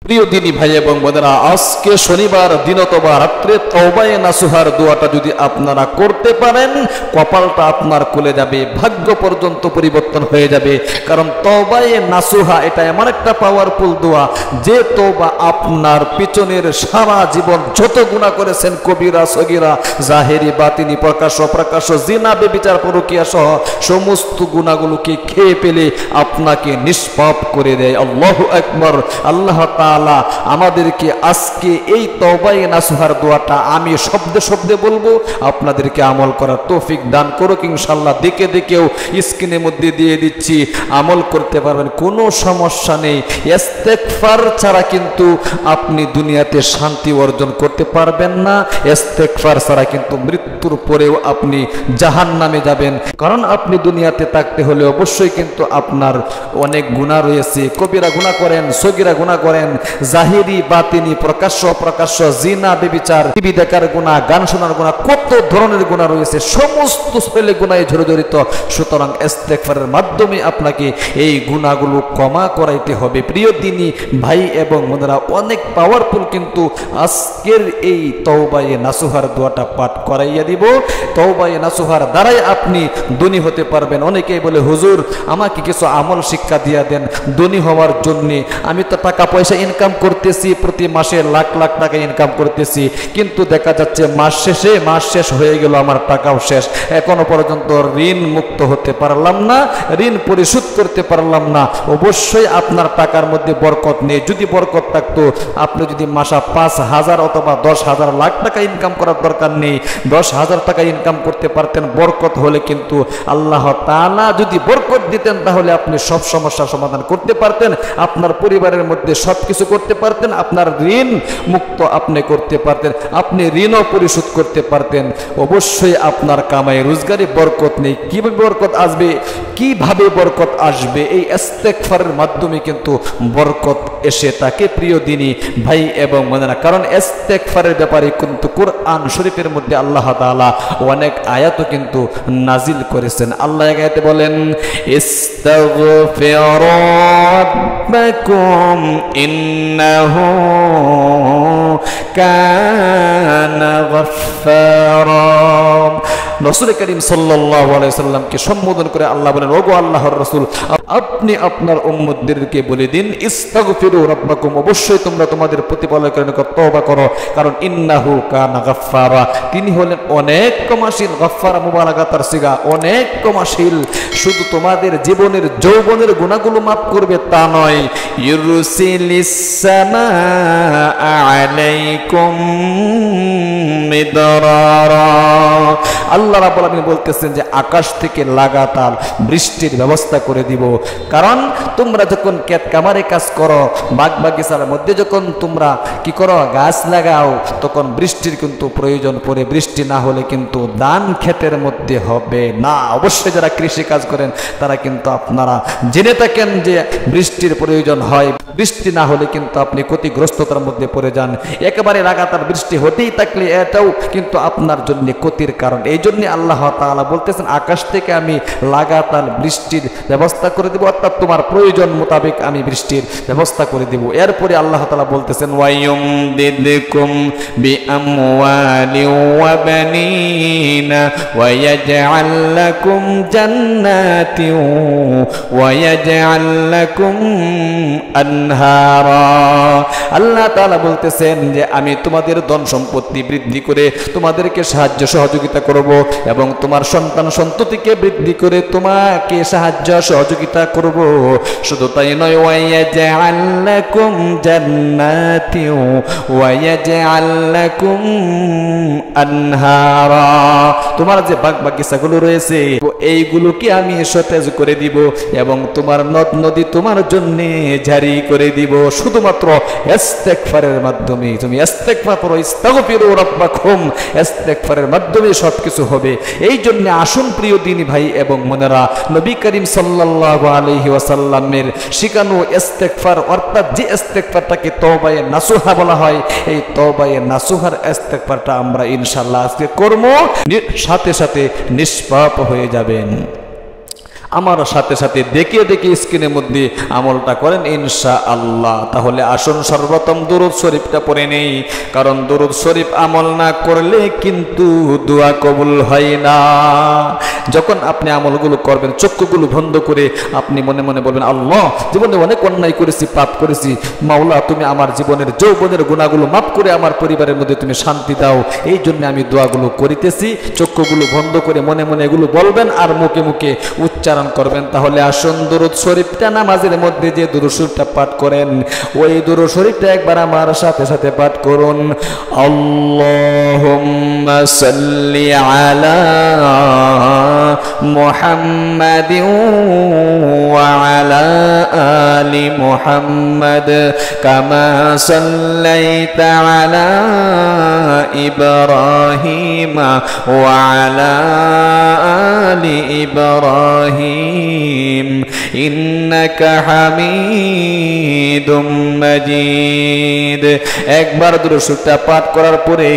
প্রিয় দিনী ভাই এবং বোনেরা, আজকে শনিবার দিন অথবা রাত্রে তওবায়ে নাসুহার দোয়াটা যদি আপনারা করতে পারেন, কপালটা আপনার খুলে যাবে, ভাগ্য পর্যন্ত পরিবর্তন হয়ে যাবে। কারণ তওবায়ে নাসুহা এটা এমন একটা পাওয়ারফুল দোয়া, যে তওবা আপনার পিছনের সারা জীবন যত গুনাহ করেছেন, কবিরা সগীরা, জাহেরি বাতিনি, প্রকাশ্য অপ্রকাশ্য, জিনা ব্যভিচার পরকীয়া সহ সমস্ত গুনাহগুলোকে খেয়ে ফেলে আপনাকে নিষ্পাপ করে দেয়। আল্লাহু আকবার। আল্লাহ তাআলা আমাদেরকে আজকে এই তওবায়ে নাসুহার দোয়াটা আমি শব্দে শব্দে বলবো, আপনাদেরকে আমল করার তৌফিক দান করুক ইনশাআল্লাহ। দেখে দেখেও স্ক্রিনের মধ্যে দিয়ে দিচ্ছি, আমল করতে পারবেন, কোনো সমস্যা নেই। ইস্তেগফার ছাড়া কিন্তু আপনি দুনিয়াতে শান্তি অর্জন করতে পারবেন না। ইস্তেগফার ছাড়া কিন্তু মৃত্যুর পরেও আপনি জাহান্নামে যাবেন। কারণ আপনি দুনিয়াতে থাকতে হলে অবশ্যই কিন্তু আপনার অনেক গুনাহ রয়েছে। কবিরা গুনাহ করেন, সগীরা গুনাহ করেন, জাহিরি বাতিনি, প্রকাশ্য অপ্রকাশ্য, জিনা ব্যভিচার, টিভি দেখার গুনাহ, গান শোনার গুনাহ, কত ধরনের গুনাহ রয়েছে, সমস্ত ছেলে গুনাহে জড়িত। সুতরাং ইস্তেগফারের মাধ্যমে আপনাকে এই গুনাহগুলো ক্ষমা করাইতে হবে। প্রিয় দিনী ভাই এবং বোনেরা, অনেক পাওয়ারফুল কিন্তু আজকের এই তওবায়ে নাসুহার দোয়াটা পাঠ করাইয়া দিব। তওবায়ে নাসুহার দ্বারাই আপনি ধনী হতে পারবেন। অনেকেই বলে, হুজুর আমাকে কিছু আমল শিক্ষা দিয়া দেন ধনী হওয়ার জন্য। আমি তো টাকা পয়সা ইনকাম করতেছি, প্রতি মাসে লাখ লাখ টাকা ইনকাম করতেছি, কিন্তু দেখা যাচ্ছে মাস শেষ হয়ে গেল, আমার টাকাও শেষ, এখনো পর্যন্ত ঋণ মুক্ত হতে পারলাম না, ঋণ পরিশোধ করতে পারলাম না। অবশ্যই আপনার টাকার মধ্যে বরকত নেই। যদি বরকত থাকতো, আপনি যদি মাসে 5,000 অথবা 10,000 লাখ টাকা ইনকাম করার দরকার নেই, 10,000 টাকা ইনকাম করতে পারতেন। বরকত হলে কিন্তু আল্লাহ তাআলা যদি বরকত দিতেন, তাহলে আপনি সব সমস্যার সমাধান করতে পারতেন, আপনার পরিবারের মধ্যে সবকিছু করতে পারতেন, আপনার ঋণ মুক্ত আপনি করতে পারতেন, আপনি ঋণও পরিশোধ করতে পারতেন। অবশ্যই আপনার কামাই রোজগারে বরকত নেই। কিভাবে বরকত আসবে? এই ইস্তেগফারের মাধ্যমে কিন্তু বরকত এসে থাকে। প্রিয় দিনী ভাই এবং বোনেরা, কারণ ইস্তেগফারের ব্যাপারে কিন্তু কোরআন শরীফের মধ্যে আল্লাহ তাআলা অনেক আয়াতও কিন্তু নাজিল করেছেন। আল্লাহ এক আয়াতে বলেন, ইস্তাগফিরু রাব্বাকুম ইন্নাহু কানা গাফফারা। রাসূল করিম সাল্লাল্লাহু আলাইহি সাল্লামকে সম্বোধন করে আল্লাহ বলেন, ওগো আল্লাহর রাসূল, আপনি আপনার উম্মতদেরকে বলে দিন, ইস্তাগফিরু রাব্বাকুম, অবশ্যই তোমরা তোমাদের প্রতিপালকের নিকট তওবা করো, কারণ ইন্নাহু কানা গাফফারা, তিনি হলেন অনেক ক্ষমাশীল। গাফফারা মুবালাগাতার সিগা, অনেক ক্ষমাশীল। শুধু তোমাদের জীবনের যৌবনের গুনাহগুলো মাফ করবে তা নয়, ইউরসিলিস সামাআ আলাইকুম মিদরারা। আল্লাহ রাব্বুল আলামিন বলতেছেন যে আকাশ থেকে লাগাতার বৃষ্টির ব্যবস্থা করে দিব। কারণ তোমরা যখন ক্ষেত কামারে কাজ করো, বাগ বাগিচার মধ্যে যখন তোমরা কি করো, গাছ লাগাও, তখন বৃষ্টির কিন্তু প্রয়োজন পড়ে। বৃষ্টি না হলে কিন্তু ধান ক্ষেতের মধ্যে হবে না। অবশ্যই যারা কৃষি কাজ করেন তারা কিন্তু আপনারা জেনে থাকেন যে বৃষ্টির প্রয়োজন হয়। বৃষ্টি না হলে কিন্তু আপনি ক্ষতিগ্রস্ততার মধ্যে পড়ে যান। একেবারে লাগাতার বৃষ্টি হতেই থাকলে এটাও কিন্তু আপনার জন্য ক্ষতির কারণ। এই জন্য আল্লাহ তাআলা বলতেছেন, আকাশ থেকে আমি লাগাতার বৃষ্টির ব্যবস্থা করে দেব, অর্থাৎ তোমার প্রয়োজন মোতাবেক আমি বৃষ্টির ব্যবস্থা করে দেব। এরপরে আল্লাহ তাআলা বলতেছেন, ওয়ায়ুমদিদকুম বিআমওয়ালি ওয়া বানিনা ওয়া ইয়াজআল লাকুম জান্নাতি ওয়া ইয়াজআল লাকুম আনহারা। আল্লাহ তাআলা বলতেছেন যে আমি তোমাদের ধন সম্পত্তি বৃদ্ধি করে তোমাদেরকে সাহায্য সহযোগিতা করব, এবং তোমার সন্তান সন্ততিকে বৃদ্ধি করে তোমাকে সাহায্য সহযোগিতা করব। শুধু তাই নয়, ওয়ায়াজআল লাকুম জান্নাতি ওয়ায়াজআল লাকুম আনহারা, তোমার যে বাগ বাগিচাগুলো রয়েছে এইগুলোকে আমি সতেজ করে দিব, এবং তোমার নদ নদী তোমার জন্য জারি করে দিব, শুধুমাত্র ইস্তেগফারের মাধ্যমে। তুমি ইস্তেগফার করো, ইস্তাগফিরু রাব্বাকুম, ইস্তেগফারের মাধ্যমে সবকিছু হবে। এই জন্য আসুন প্রিয় দিনী ভাই এবং বোনেরা, নবী করিম সাল্লাল্লাহু আলাইহি ওয়াসাল্লামের শিখানো ইস্তেগফার, অর্থাৎ যে ইস্তেগফারটাকে তওবায়ে নাসুহা বলা হয়, এই তওবায়ে নাসুহার ইস্তেগফারটা আমরা ইনশাআল্লাহ আজকে করব, সাথে সাথে নিষ্পাপ হয়ে যাবেন। আমার সাথে সাথে দেখে দেখে স্ক্রিনের মধ্যে আমলটা করেন ইনশাআল্লাহ। তাহলে আসুন সর্বপ্রথম দুরূদ শরীফটা পড়ে নেই, কারণ দুরূদ শরীফ আমল না করলে কিন্তু দোয়া কবুল হয় না। যখন আপনি আমলগুলো করবেন চক্ষুগুলো বন্ধ করে আপনি মনে মনে বলবেন, আল্লাহ জীবনে অনেক অন্যায় করেছি, পাপ করেছি, মাওলা তুমি আমার জীবনের যৌবনের গুনাহগুলো মাফ করে আমার পরিবারের মধ্যে তুমি শান্তি দাও, এই জন্য আমি দোয়াগুলো করিতেছি। চক্ষুগুলো বন্ধ করে মনে মনে এগুলো বলবেন আর মুখে মুখে উচ্চারণ করবেন। তাহলে আসুন দুরূদ শরীফটা নামাজের মধ্যে যে দুরূদ শরীফটা পাঠ করেন ওই দুরূদ শরীফটা একবার আমার সাথে সাথে পাঠ করুন। আল্লাহুম্মা সাল্লি আলা মুহাম্মাদিন ওয়া আলা আলি মুহাম্মাদ কামা সাল্লাইতা আলা ইব্রাহিম ওয়া আলা আলি ইব্রাহিম ইন্নাকা হামিদুম মাজিদ। একবার দুরূদ শরীফটা পাঠ করার পরে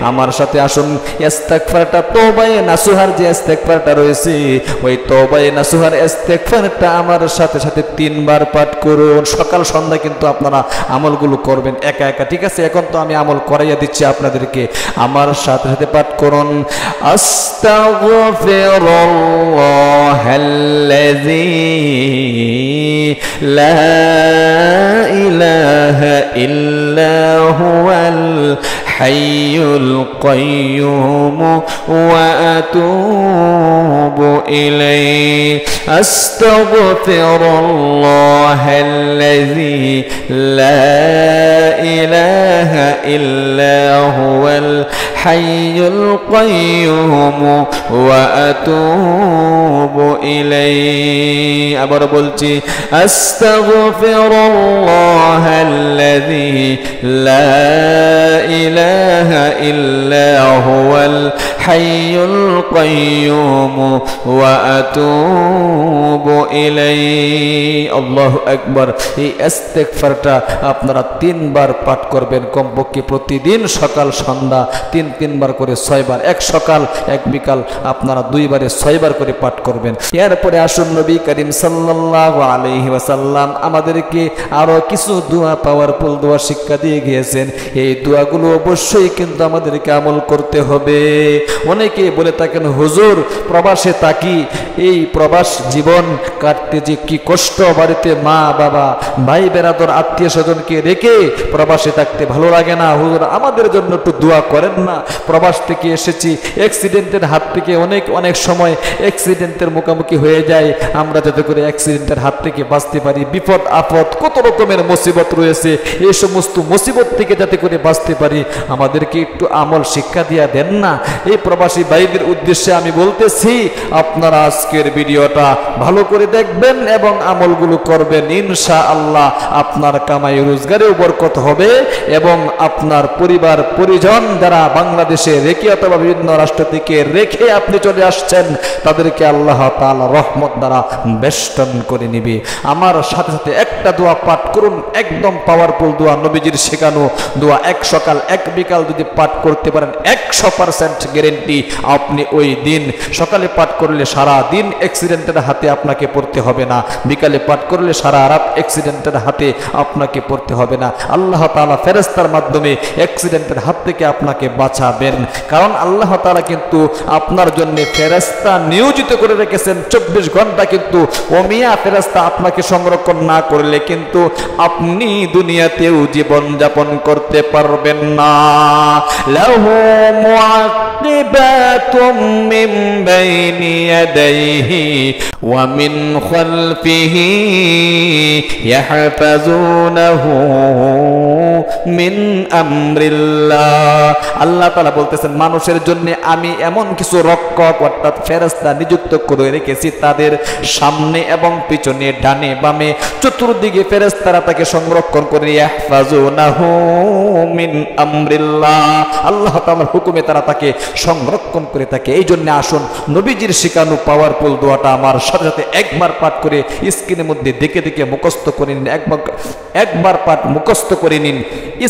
আমার সাথে আসুন ইস্তেগফারটা, তওবায়ে নাসুহার যে ইস্তেগফারটা রয়েছে ওই তওবায়ে নাসুহার ইস্তেগফারটা আমার সাথে সাথে 3 বার পাঠ করুন। সকাল সন্ধ্যা কিন্তু আপনারা আমলগুলো করবেন একা একা, ঠিক আছে? এখন তো আমি আমল করাইয়া দিচ্ছি আপনাদেরকে, আমার সাথে সাথে পাঠ করুন। আস্তাগফিরুল্লাহাল্লাযী লা ইলাহা ইল্লা হুয়াল হাইয়ুল কাইয়্যুম ওয়া আতুবু ইলাইহি। আস্তাগফিরুল্লাহাল্লাযী লা ইলাহা ইল্লা হুয়াল হাইয়ুল কাইয়্যুম ওয়া আতুবু ইলাইহি। আবার বলছি, আস্তাগফিরুল্লাহাল্লাযী লা ইলাহা ইল্লা হুয়াল হাইয়ুল কাইয়্যুম ওয়া আতুবু ইলাইহি। আল্লাহু আকবার। এই ইস্তেগফারটা আপনারা 3 বার পাঠ করবেন কমপক্ষে প্রতিদিন, সকাল সন্ধ্যা 3 বার করে 6 বার, এক সকাল এক বিকাল আপনারা 2 বারে 6 বার করে পাঠ করবেন। এরপরে আসুন নবী করিম সাল্লাল্লাহু আলাইহি ওয়াসাল্লাম আমাদেরকে আরো কিছু দোয়া, পাওয়ারফুল দোয়া শিক্ষা দিয়ে গিয়েছেন। এই দোয়াগুলো অবশ্যই কিন্তু আমাদেরকে আমল করতে হবে। অনেকে বলে থাকেন, হুজুর প্রবাসে থাকি, এই প্রবাস জীবন কাটতে যে কি কষ্ট, বাড়িতে মা বাবা ভাই বেরাদর আত্মীয় স্বজনকে রেখে প্রবাসে থাকতে ভালো লাগে না, হুজুর আমাদের জন্য একটু দোয়া করেন না। প্রবাস থেকে এসেছি, অ্যাক্সিডেন্টের হাত থেকে অনেক সময় অ্যাক্সিডেন্টের মুখোমুখি হয়ে যায়, আমরা যাতে করে অ্যাক্সিডেন্টের হাত থেকে বাঁচতে পারি। বিপদ আপদ কত রকমের মুসিবত রয়েছে, এই সমস্ত মুসিবত থেকে যাতে করে বাঁচতে পারি আমাদেরকে একটু আমল শিক্ষা দিয়া দেন না। এই প্রবাসী ভাইদের উদ্দেশ্যে আমি বলতেছি, আপনারা আজকের ভিডিওটা ভালো করে দেখবেন এবং আমলগুলো করবেন। ইনশাআল্লাহ আপনার কামাই রোজগারেও বরকত হবে এবং আপনার পরিবার পরিজন যারা বাংলাদেশে রেখে অথবা বিভিন্ন রাষ্ট্র থেকে রেখে আপনি চলে আসছেন তাদেরকে আল্লাহ তাআলা রহমত দ্বারা বেষ্টন করে নিবে। আমার সাথে সাথে একটা দোয়া পাঠ করুন, একদম পাওয়ারফুল দোয়া, নবীজির শেখানো দোয়া। এক সকাল এক বিকাল যদি পাঠ করতে পারেন 100% গ্যারেন্টি আপনি ওই দিন সকালে পাঠ করলে সারা দিন অ্যাক্সিডেন্টের হাতে আপনাকে পড়তে হবে না, বিকালে পাঠ করলে সারা রাত অ্যাক্সিডেন্টের হাতে আপনাকে পড়তে হবে না। আল্লাহ তাআলা ফেরেশতার মাধ্যমে অ্যাক্সিডেন্টের হাত থেকে আপনাকে বাঁচাবেন, কারণ আল্লাহ তাআলা কিন্তু আপনার জন্য ফেরেশতা নিয়োজিত করে রেখেছেন 24 ঘন্টা। কিন্তু ওমিয়া ফেরেশতা আপনাকে সংরক্ষণ না করলে কিন্তু আপনি দুনিয়াতেও জীবন যাপন করতে পারবেন না। লাহু মুআক্কিবাতুম মিন বাইনি ইয়াদাইহি ওয়া মিন খালফিহি ইয়াহফাজুনাহু মিন আমরিল্লাহ। আল্লাহ তাআলা বলতেছেন, মানুষের জন্য আমি এমন কিছু রক্ষক অর্থাৎ ফেরেশতা নিযুক্ত করে রেখেছি, তাদের সামনে এবং পিছনে, ডানে বামে, চতুর্দিকে ফেরেশতারা তাকে সংরক্ষণ করে। ইয়াহফাজুনাহু মিন আমরিল্লাহ, আল্লাহ তাআলার হুকুমে তারা তাকে সংরক্ষণ করে থাকে। এই জন্য আসুন নবীজির শেখানো পাওয়ারফুল দোয়াটা আমার সাথে সাথে একবার পাঠ করে স্ক্রিনের মধ্যে দেখে দেখে মুখস্থ করে নিন, একবার পাঠ মুখস্থ করে নিন।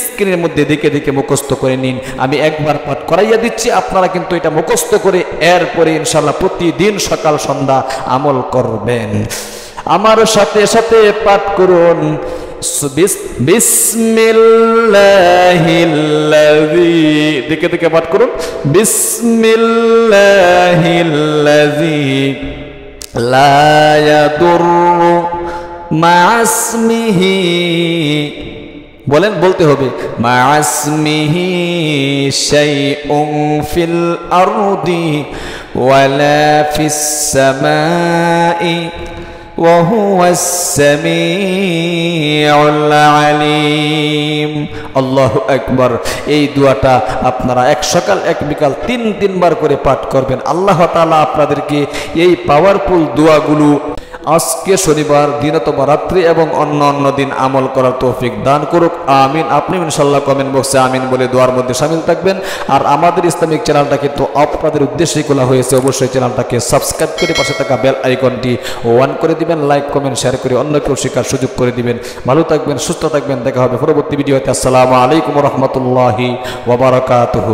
স্ক্রিনের মধ্যে দেখে দেখে মুখস্থ করে নিন। আমি একবার পাঠ করাইয়া দিচ্ছি, আপনারা কিন্তু এটা মুখস্থ করে এরপরে ইনশাআল্লাহ প্রতিদিন সকাল সন্ধ্যা আমল করবেন। আমার সাথে সাথে পাঠ করুন, বিসমিল্লাহিল্লাযী, দেখে দেখে পাঠ করুন, বিসমিল্লাহিল্লাযী লা ইয়াদুররু মা'আসমিহি, বলেন, বলতে হবে, মা'আসমিহি শাইউন ফিল আরদি ওয়ালা ফিস সামাই ওয়া হুয়াস সামিউল আলিম। আল্লাহু আকবার। এই দোয়াটা আপনারা এক সকাল এক বিকাল 3 বার করে পাঠ করবেন। আল্লাহ তাআলা আপনাদেরকে এই পাওয়ারফুল দোয়াগুলো আজকে শনিবার দিন অথবা রাত্রি এবং অন্য অন্য দিন আমল করার তৌফিক দান করুক, আমিন। আপনি ইনশাআল্লাহ কমেন্ট বক্সে আমিন বলে দোয়ার মধ্যে শামিল থাকবেন। আর আমাদের ইসলামিক চ্যানেলটা কিন্তু আপনাদের উদ্দেশ্যেই খোলা হয়েছে, অবশ্যই চ্যানেলটাকে সাবস্ক্রাইব করে পাশে থাকা বেল আইকনটি অন করে দিবেন, লাইক কমেন্ট শেয়ার করে অন্যকেও শেখার সুযোগ করে দিবেন। ভালো থাকবেন, সুস্থ থাকবেন, দেখা হবে পরবর্তী ভিডিওতে। আসসালামু আলাইকুম ওয়া রাহমাতুল্লাহি ওয়া বারাকাতুহু।